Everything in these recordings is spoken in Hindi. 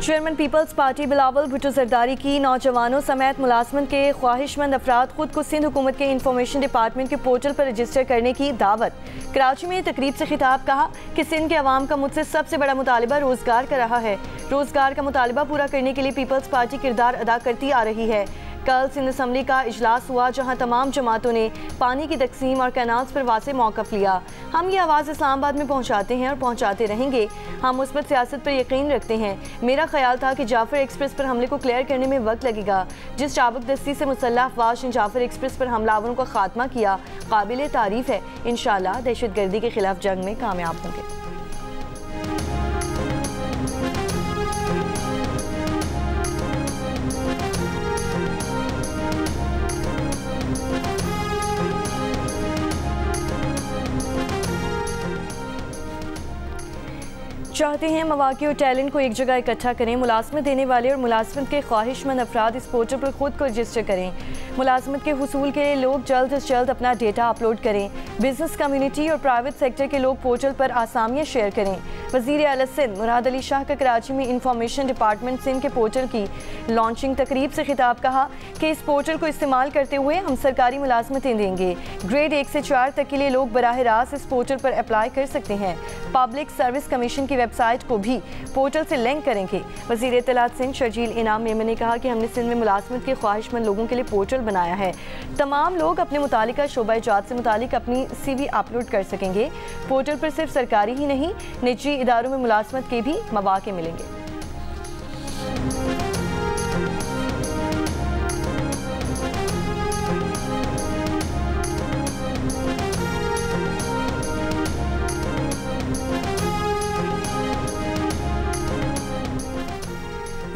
Chairman peoples party Bilawal Bhutto Zardari की नौजवानों समेत मुलाजमत के ख्वाहिशमंद अफराद खुद को सिंध हुकूमत के इंफॉर्मेशन डिपार्टमेंट के पोर्टल पर रजिस्टर करने की दावत। कराची में तकरीब से खिताब कहा कि सिंध के अवाम का मुझसे सबसे बड़ा मुतालिबा रोज़गार का रहा है। रोज़गार का मुतालिबा पूरा करने के लिए पीपल्स पार्टी किरदार अदा करती आ रही है। कल सिंध असम्बली का इजलास हुआ जहां तमाम जमातों ने पानी की तकसीम और कैनाल्स पर वाज़ेह मौक़िफ़ लिया। हम ये आवाज़ इस्लामाबाद में पहुंचाते हैं और पहुंचाते रहेंगे। हम मुस्बत सियासत पर यकीन रखते हैं। मेरा ख्याल था कि जाफर एक्सप्रेस पर हमले को क्लियर करने में वक्त लगेगा। जिस चाबकदस्ती से मुसल्लह अफवाज ने जाफर एक्सप्रेस पर हमलावरों का खात्मा किया काबिल तारीफ़ है। इंशाअल्लाह दहशतगर्दी के खिलाफ जंग में कामयाब होंगे। चाहते हैं मवाक़ी और टैलेंट को एक जगह इकट्ठा करें। मुलाजमत देने वाले और मुलाजमत के ख्वाहिशमंद अफराद इस पोर्टल पर खुद को रजिस्टर करें। मुलाजमत के हुसूल के लिए लोग जल्द से जल्द अपना डेटा अपलोड करें। बिजनेस कम्युनिटी और प्राइवेट सेक्टर के लोग पोर्टल पर आसामियाँ शेयर करें। वज़ीर आला सिंध मुराद अली शाह का कराची में इंफॉर्मेशन डिपार्टमेंट सिंध के पोर्टल की लॉन्चिंग तकरीब से खिताब कहा कि इस पोर्टल को इस्तेमाल करते हुए हम सरकारी मुलाजमतें देंगे। ग्रेड 1 से 4 तक के लिए लोग बराह रास्त इस पोर्टल पर अप्लाई कर सकते हैं। पब्लिक सर्विस कमीशन की वेबसाइट को भी पोर्टल से लिंक करेंगे। वज़ीर इत्तलात सिंध शर्जील इनाम मेमन ने कहा कि हमने सिंध में मुलाजमत के ख्वाहिशमंद लोगों के लिए पोर्टल बनाया है। तमाम लोग अपने मुतालिका शोबा-ए-जात से मुतालिक अपनी CV अपलोड कर सकेंगे। पोर्टल पर सिर्फ सरकारी ही नहीं निजी इदारों में मुलाजमत के भी मौक़े मिलेंगे।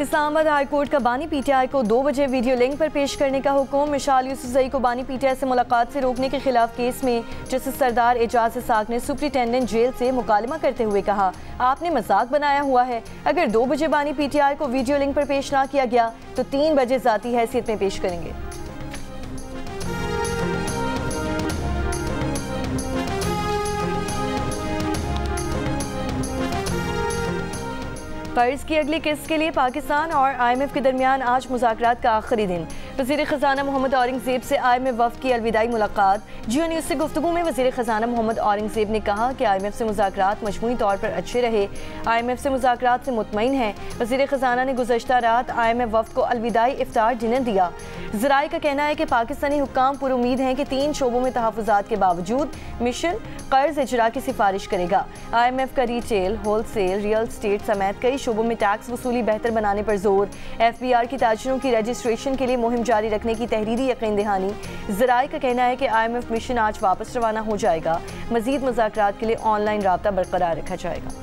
इस्लामाबाद हाई कोर्ट का बानी PTI को 2 बजे वीडियो लिंक पर पेश करने का हुक्म। मिशाल यूसुफजई को बानी PTI से मुलाकात से रोकने के खिलाफ केस में जस्टिस सरदार एजाज इसाक ने सुप्रिटेंडेंट जेल से मुकालमा करते हुए कहा, आपने मजाक बनाया हुआ है। अगर 2 बजे बानी PTI को वीडियो लिंक पर पेश ना किया गया तो 3 बजे ज़ाती हैसियत में पेश करेंगे। कर्ज की अगली किस्त के लिए पाकिस्तान और IMF के दरमियान आज मुज़ाकरात का आखिरी दिन। वज़ीर ख़ज़ाना मोहम्मद औरंगज़ेब से IMF वफ़द की अलविदाई मुलाकात। जियो न्यूज़ से गुफ्तगू में वज़ीर ख़ज़ाना मोहम्मद औरंगज़ेब ने कहा कि IMF से मुज़ाकरात मजमूई तौर पर अच्छे रहे। IMF से मुज़ाकरात से मुतमईन है। वज़ीर ख़ज़ाना ने गुज़श्ता रात IMF वफ़द को अलविदाई इफ्तार डिनर दिया। ज़राए का कहना है कि पाकिस्तानी हुक्काम पुरुमीद हैं कि 3 शोबों में तहफ़्फ़ुज़ात के बावजूद मिशन कर्ज इजरा की सिफारिश करेगा। IMF का रिटेल, होलसेल, रियल स्टेट समेत कई शोबों में टैक्स वसूली बेहतर बनाने पर जोर। FBR की ताजिरों की रजिस्ट्रेशन के लिए मुहिम जारी रखने की तहरीरी यकीन दहानी। ज़राए का कहना है कि IMF मिशन आज वापस रवाना हो जाएगा। मज़ीद मुज़ाकरात के लिए ऑनलाइन राब्ता बरकरार रखा जाएगा।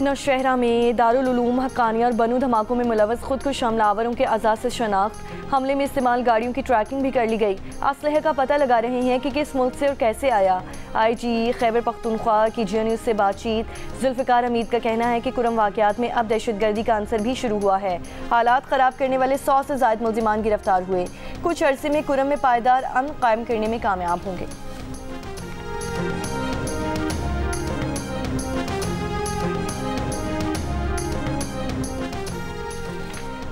नौशहरा में दारुल उलूम हक्कानिया और बनू धमाकों में मुलव्वस खुदकुश हमलावरों के आज़ाद से शनाख्त। हमले में इस्तेमाल गाड़ियों की ट्रैकिंग भी कर ली गई। असलहे का पता लगा रहे हैं कि किस मुल्क से और कैसे आया। IG खैबर पख्तूनख्वा की जियो न्यूज़ से बातचीत। जुल्फ़िकार हमीद का कहना है कि कुरम वाक़यात में अब दहशतगर्दी का अंसर भी शुरू हुआ है। हालात ख़राब करने वाले 100 से ज़ायद मुल्ज़िमान गिरफ्तार हुए। कुछ अरसे में कुरम में पायदार अमन कायम करने में कामयाब होंगे।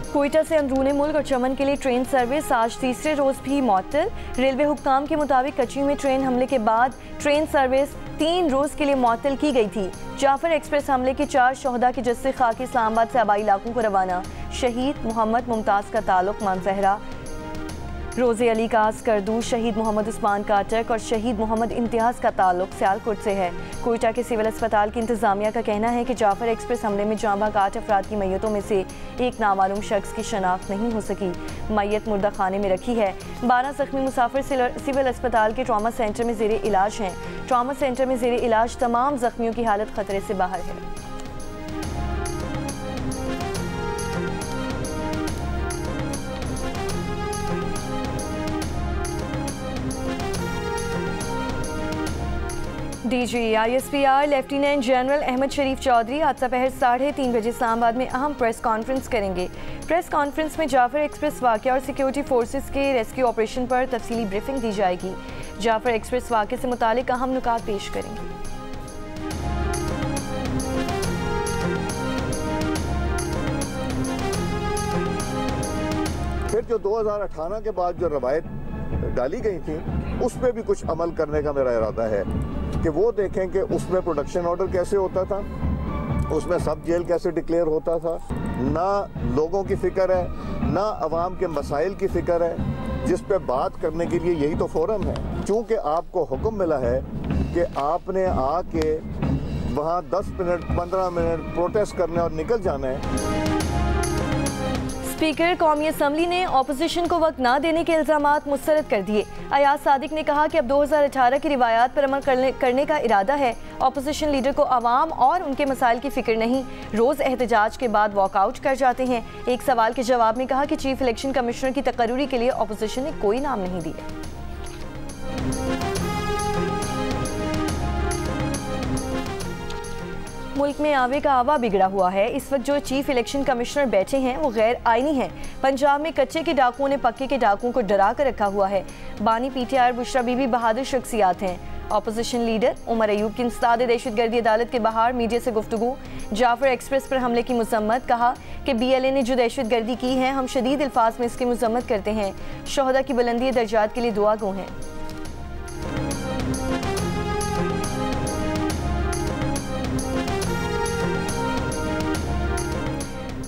कोयटा से अंदरूनी मुल्क और चमन के लिए ट्रेन सर्विस आज तीसरे रोज़ भी मुअत्तल। रेलवे हुक्काम के मुताबिक कच्ची में ट्रेन हमले के बाद ट्रेन सर्विस 3 रोज़ के लिए मुअत्तल की गई थी। जाफर एक्सप्रेस हमले के 4 शोहदा के जस्से खाकी इस्लामाबाद से आबाई इलाकों को रवाना। शहीद मोहम्मद मुमताज़ का ताल्लुक मानसहरा, रोज़े अली का अस्करदू, शहीद मोहम्मद उस्मान का अटक और शहीद मोहम्मद इम्तियाज़ का ताल्लुक सियालकोट से है। कोयटा के सिविल अस्पताल की इंतज़ामिया का कहना है कि जाफर एक्सप्रेस हमले में जाँ बहक 8 अफराद की मैयतों में से एक नामालूम शख्स की शनाख्त नहीं हो सकी। मैयत मुर्दा खाने में रखी है। 12 ज़ख्मी मुसाफिर सिविल अस्पताल के ट्रामा सेंटर में ज़ेरे इलाज हैं। ट्रामा सेंटर में ज़ेरे इलाज तमाम ज़ख्मियों की हालत खतरे से बाहर है। DGISPR लेफ्टिनेंट जनरल अहमद शरीफ चौधरी आज दोपहर 3:30 बजे इस्लामाबाद में अहम प्रेस कॉन्फ्रेंस करेंगे। प्रेस कॉन्फ्रेंस में जाफर एक्सप्रेस वाक़या और सिक्योरिटी फोर्सेस के रेस्क्यू ऑपरेशन पर तफसीली ब्रीफिंग दी जाएगी। जाफर एक्सप्रेस वाक़े से मुतालिक अहम नुकात पेश करेंगे। फिर जो 2018 के बाद जो रवायत डाली गई थी उस पर भी कुछ अमल करने का मेरा इरादा है कि वो देखें कि उसमें प्रोडक्शन ऑर्डर कैसे होता था, उसमें सब जेल कैसे डिक्लेयर होता था। ना लोगों की फ़िक्र है, ना अवाम के मसाइल की फ़िक्र है, जिस पे बात करने के लिए यही तो फोरम है। चूँकि आपको हुक्म मिला है कि आपने आके वहाँ 10 मिनट 15 मिनट प्रोटेस्ट करने और निकल जाना है। स्पीकर कौमी असम्बली ने अपोजिशन को वक्त न देने के इल्ज़ामात मुस्तरद कर दिए। अयाज सादिक ने कहा कि अब 2018 की रिवायात पर अमल करने का इरादा है। अपोजिशन लीडर को अवाम और उनके मसाइल की फिक्र नहीं, रोज़ एहतजाज के बाद वॉकआउट कर जाते हैं। एक सवाल के जवाब में कहा कि चीफ इलेक्शन कमिश्नर की तकर्रुरी के लिए अपोजिशन ने कोई नाम नहीं दिया। मुल्क में आवे का आवा बिगड़ा हुआ है। इस वक्त जो चीफ इलेक्शन कमिश्नर बैठे हैं वो गैर आईनी हैं। पंजाब में कच्चे के डाकुओं ने पक्के के डाकुओं को डरा कर रखा हुआ है। बानी PTI और बुशरा बीबी बहादुर शख्सियात हैं। अपोजिशन लीडर उमर अयूब की इंसदाद दहशतगर्दी अदालत के बाहर मीडिया से गुफ्तगू। जाफर एक्सप्रेस पर हमले की मजम्मत, कहा कि BLA ने जो दहशतगर्दी की है हम शदीद अल्फाज में इसकी मजम्मत करते हैं। शोहदा की बुलंदी दर्जात के लिए दुआ गो हैं।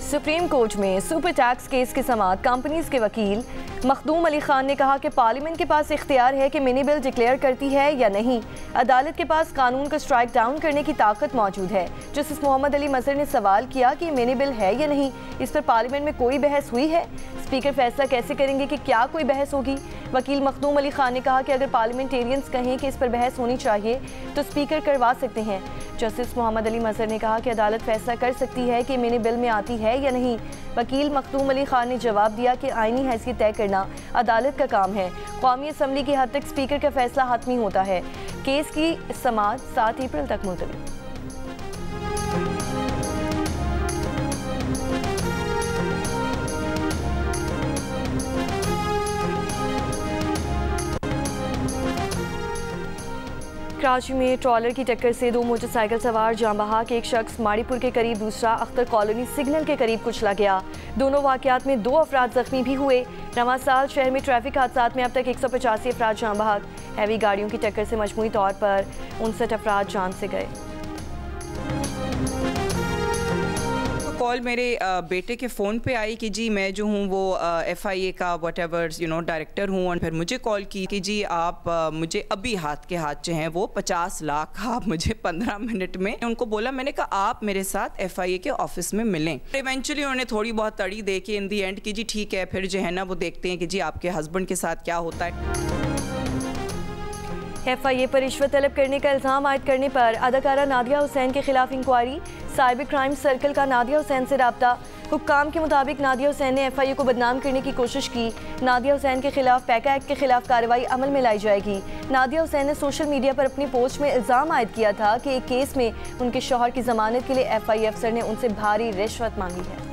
सुप्रीम कोर्ट में सुपर टैक्स केस की समाअत कंपनीज के वकील मखदूम अली खान ने कहा कि पार्लियामेंट के पास इख्तियार है कि मिनी बिल डिक्लेयर करती है या नहीं। अदालत के पास कानून को स्ट्राइक डाउन करने की ताकत मौजूद है। जस्टिस मोहम्मद अली मजहर ने सवाल किया कि मिनी बिल है या नहीं। इस पर पार्लियामेंट में कोई बहस हुई है? स्पीकर फैसला कैसे करेंगे कि क्या कोई बहस होगी? वकील मखदूम अली खान ने कहा कि अगर पार्लियामेंटेरियंस कहें कि इस पर बहस होनी चाहिए तो स्पीकर करवा सकते हैं। जस्टिस मोहम्मद अली मजहर ने कहा कि अदालत फैसला कर सकती है कि मिनी बिल में आती है या नहीं। वकील मखदूम अली खान ने जवाब दिया कि आईनी हैसियत तय करना अदालत का काम है। कौमी असम्बली की हद तक स्पीकर का फैसला हातमी होता है। केस की समाअत 7 अप्रैल तक मुलतवी। कराची में ट्रॉलर की टक्कर से 2 मोटरसाइकिल सवार जान बहक। एक शख्स माड़ीपुर के करीब, दूसरा अख्तर कॉलोनी सिग्नल के करीब कुचला गया। दोनों वाकयात में 2 अफराद जख्मी भी हुए। रवां साल शहर में ट्रैफिक हादसात में अब तक 185 अफराद जान बहक। हैवी गाड़ियों की टक्कर से मजमूई तौर पर 59 अफराद जान से गए। कॉल मेरे बेटे के फ़ोन पे आई कि जी मैं जो हूँ वो FIA का व्हाटएवर डायरेक्टर हूँ, और फिर मुझे कॉल की कि जी आप मुझे अभी हाथ के हाथ जो हैं वो 50 लाख आप मुझे 15 मिनट में। उनको बोला, मैंने कहा आप मेरे साथ FIA के ऑफिस में मिलें। इवेंचुअली उन्होंने थोड़ी बहुत तड़ी दे के इन दी एंड की जी ठीक है, फिर जो है ना वो देखते हैं कि जी आपके हस्बैंड के साथ क्या होता है। FIA पर रिश्वत तलब करने का इल्ज़ाम आयद करने पर अदाकारा नादिया हुसैन के खिलाफ इंक्वायरी। साइबर क्राइम सर्कल का नादिया हुसैन से रब्ता। हुक्काम के मुताबिक नादिया हुसैन ने FIA को बदनाम करने की कोशिश की। नादिया हुसैन के खिलाफ पैका एक्ट के खिलाफ कार्रवाई अमल में लाई जाएगी। नादिया हुसैन ने सोशल मीडिया पर अपनी पोस्ट में इल्ज़ाम आयद किया था कि एक केस में उनके शौहर की जमानत के लिए FIA अफसर ने उनसे भारी रिश्वत मांगी है।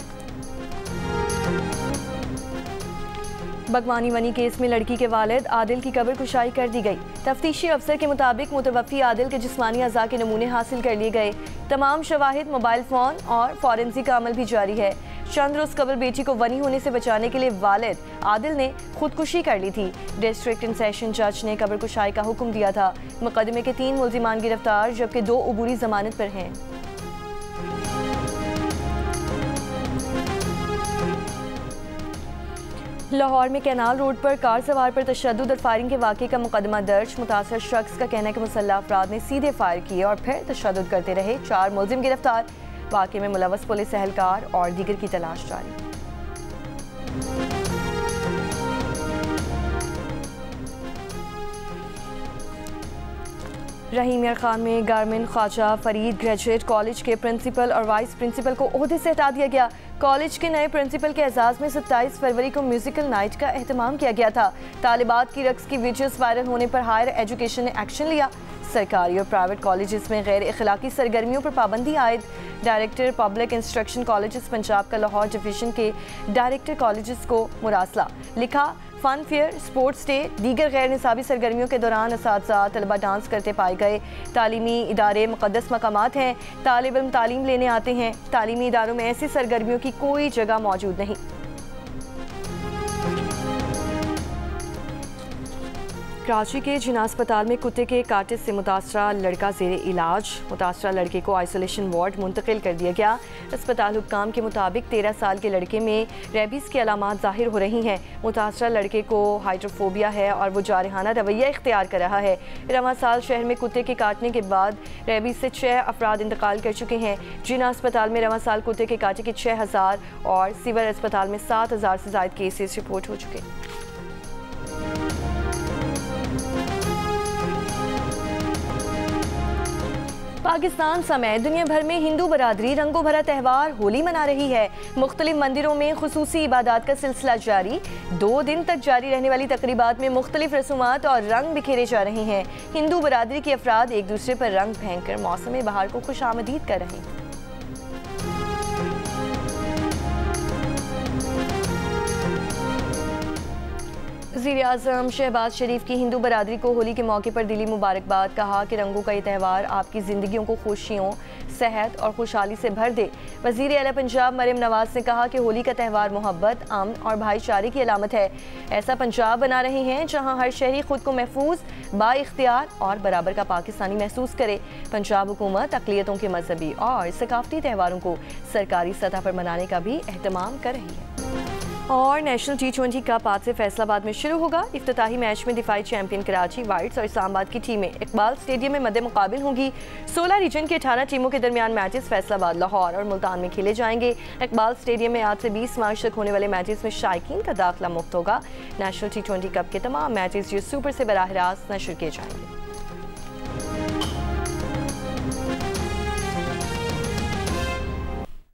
बगवानी वनी केस में लड़की के वालिद आदिल की कब्र कुशाई कर दी गई। तफ्तीशी अफसर के मुताबिक मुतवफ़ी आदिल के जिस्मानी अज़ा के नमूने हासिल कर लिए गए। तमाम शवाहिद, मोबाइल फ़ोन और फॉरेंसिक का अमल भी जारी है। चंद रोज़ कबल बेटी को वनी होने से बचाने के लिए वालिद आदिल ने खुदकुशी कर ली थी। डिस्ट्रिक्ट एंड सेशन जज ने कब्र कुशाई का हुक्म दिया था। मुकदमे के 3 मुल्ज़िमान गिरफ्तार, जबकि 2 अबूरी जमानत पर हैं। लाहौर में कैनाल रोड पर कार सवार पर तशद्दुद और फायरिंग के वाक़े का मुकदमा दर्ज। मुतासर शख्स का कहना है कि मुसल्लह अफराद ने सीधे फायर किए और फिर तशद्दुद करते रहे। 4 मुलजिम गिरफ्तार। वाक़े में मुलव्वस पुलिस एहलकार और दीगर की तलाश जारी। रहीम यार खान में government Khwaja Farid graduate college के प्रिंसिपल और वाइस प्रिंसिपल को ओहदे से हटा दिया गया। कॉलेज के नए प्रिंसिपल के एजाज़ में 27 फरवरी को म्यूजिकल नाइट का एहतमाम किया गया था। तालिबात की रक्स की वीडियोस वायरल होने पर हायर एजुकेशन ने एक्शन लिया। सरकारी और प्राइवेट कॉलेजेस में गैर अखलाकी सरगर्मियों पर पाबंदी आयद। Director public instruction colleges Punjab का लाहौर डिवीजन के डायरेक्टर कॉलेजेस को मुरासला लिखा। फन फेयर, स्पोर्ट्स डे, दीगर गैर निसाबी सरगर्मियों के दौरान असातिज़ा तलबा डांस करते पाए गए। तालीमी इदारे मुक़द्दस मकामात हैं, तालिब इल्म तालीम लेने आते हैं। तालीमी इदारों में ऐसी सरगर्मियों की कोई जगह मौजूद नहीं। कराची के जिना अस्पताल में कुत्ते के काटे से मुतासरा लड़का ज़ेरे इलाज। मुतासरा लड़के को आइसोलेशन वार्ड मुंतकिल कर दिया गया। अस्पताल हुक्काम के मुताबिक 13 साल के लड़के में रेबीज़ की अलामात ज़ाहिर हो रही हैं। मुतासरा लड़के को हाइड्रोफोबिया है और वो जारहाना रवैया इख्तियार कर रहा है। रवां साल शहर में कुत्ते के काटने के बाद रेबीज़ से 6 अफराद इंतकाल कर चुके हैं। जिना अस्पताल में रवां साल कुत्ते के काटे के 6000 और सिवर अस्पताल में 7000 से ज़ायद केसेस रिपोर्ट हो चुके हैं। पाकिस्तान समेत दुनिया भर में हिंदू बरादरी रंगों भरा त्यौहार होली मना रही है। मुख्तलिफ मंदिरों में खुसूसी इबादत का सिलसिला जारी। 2 दिन तक जारी रहने वाली तकरीबात में मुख्तलिफ रसूमात और रंग बिखेरे जा रहे हैं। हिंदू बरादरी के अफराद एक दूसरे पर रंग फेंककर मौसम बहार को खुशामदीद कर रहे हैं। वज़ीर-ए-आज़म शहबाज शरीफ की हिंदू बरादरी को होली के मौके पर दिली मुबारकबाद। कहा कि रंगों का ये त्यौहार आपकी ज़िंदगियों को खुशियों, सेहत और खुशहाली से भर दे। वज़ीर आला पंजाब मरियम नवाज़ ने कहा कि होली का त्यौहार मोहब्बत, अमन और भाईचारे की अलामत है। ऐसा पंजाब बना रहे हैं जहाँ हर शहरी खुद को महफूज, बाइख्तियार और बराबर का पाकिस्तानी महसूस करे। पंजाब हुकूमत अक़लियतों के मजहबी और सकाफती त्यौहारों को सरकारी सतह पर मनाने का भी एहतमाम कर रही है। और नेशनल T20 कप आज से फैसलाबाद में शुरू होगा। इफ्तिताही मैच में दिफाई चैंपियन कराची वाइट्स और इस्लामाबाद की टीमें इकबाल स्टेडियम में मद्दे मुकाबिल होंगी। 16 रीजन की 18 टीमों के दरमियान मैचेस फैसलाबाद, लाहौर और मुल्तान में खेले जाएंगे। इकबाल स्टेडियम में आज से 20 मार्च तक होने वाले मैचेस में शायकीन का दाखिला मुफ्त होगा। नेशनल T20 कप के तमाम मैचेस जियो सुपर से बराह रास्त नशर किए जाएंगे।